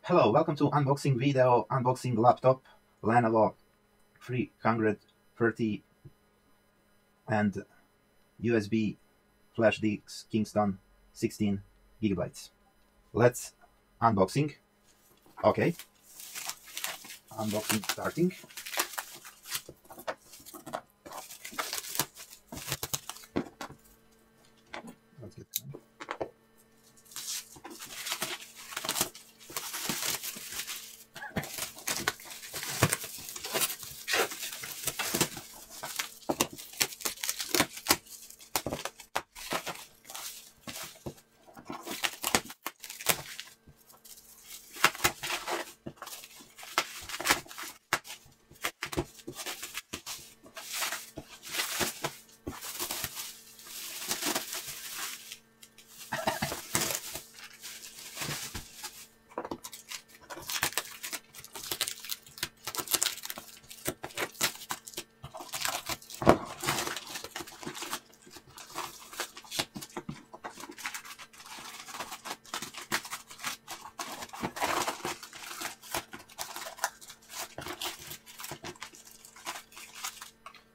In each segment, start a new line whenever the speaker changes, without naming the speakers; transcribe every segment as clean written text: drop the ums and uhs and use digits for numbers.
Hello, welcome to unboxing video, unboxing laptop, Lenovo 330 and USB flash disk Kingston 16 gigabytes. Let's unboxing. Okay, unboxing starting. Let's get going.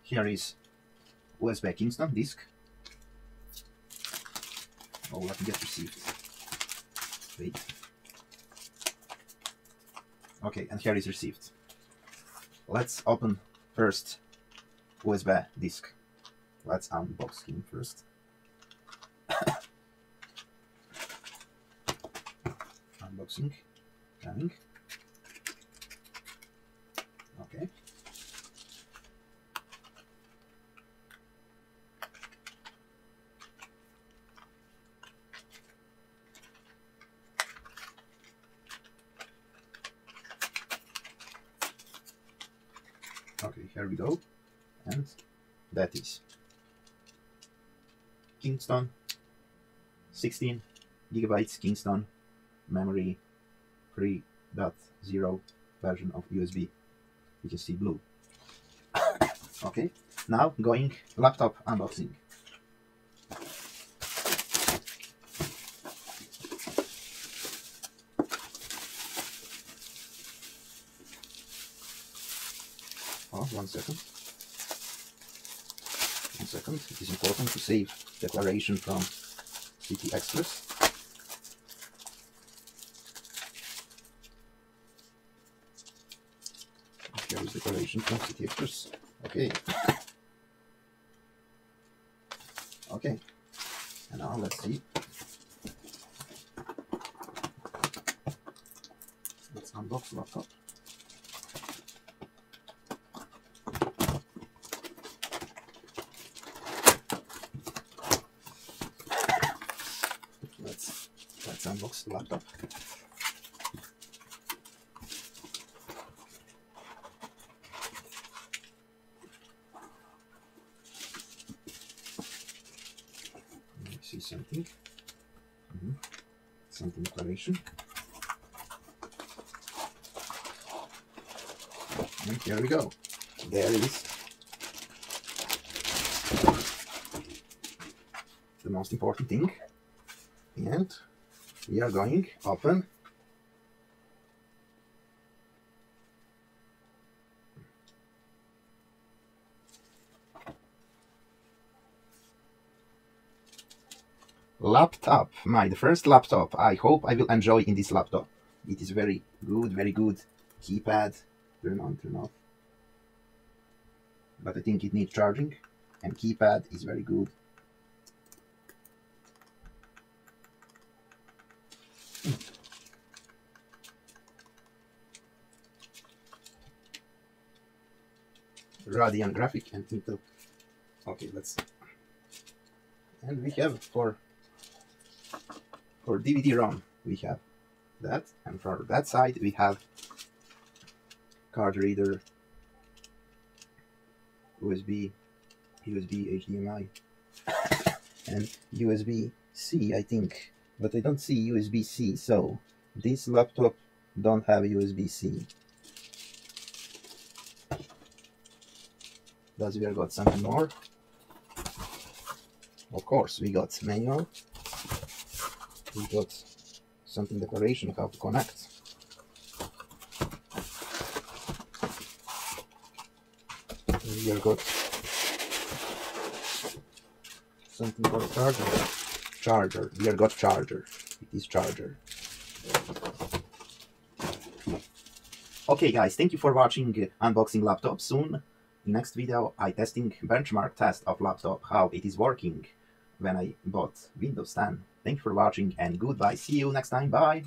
Here is USB Kingston disk. Oh, let me get received. Wait. Okay, and here is received. Let's open first USB disk. Let's unbox him first. Unboxing, coming. Okay. Okay, here we go, and that is Kingston 16 gigabytes Kingston memory 3.0 version of USB. You can see blue. Okay, now going laptop unboxing. Oh, 1 second. 1 second. It is important to save declaration from City Express. Here is declaration from City Express. Okay. Okay. And now let's see. Let's unbox laptop. Let's unbox the laptop. Let me see something. Something declaration. And here we go. There is the most important thing. And we are going open laptop, my first laptop. I hope I will enjoy in this laptop. It is very good keypad, turn on, turn off, but I think it needs charging, and keypad is very good. Radeon graphic and Intel. Okay, let's. And we have for DVD-ROM we have that, and for that side we have card reader, USB, HDMI, and USB-C, I think, but I don't see USB-C, so this laptop don't have USB-C. Does we got something more? Of course, we got manual. We got something declaration how to connect. Here got something called charger. Charger. Here got charger. It is charger. Okay guys, thank you for watching unboxing laptop. Soon, in next video, I testing benchmark test of laptop, how it is working when I bought Windows 10. Thank you for watching and goodbye. See you next time. Bye.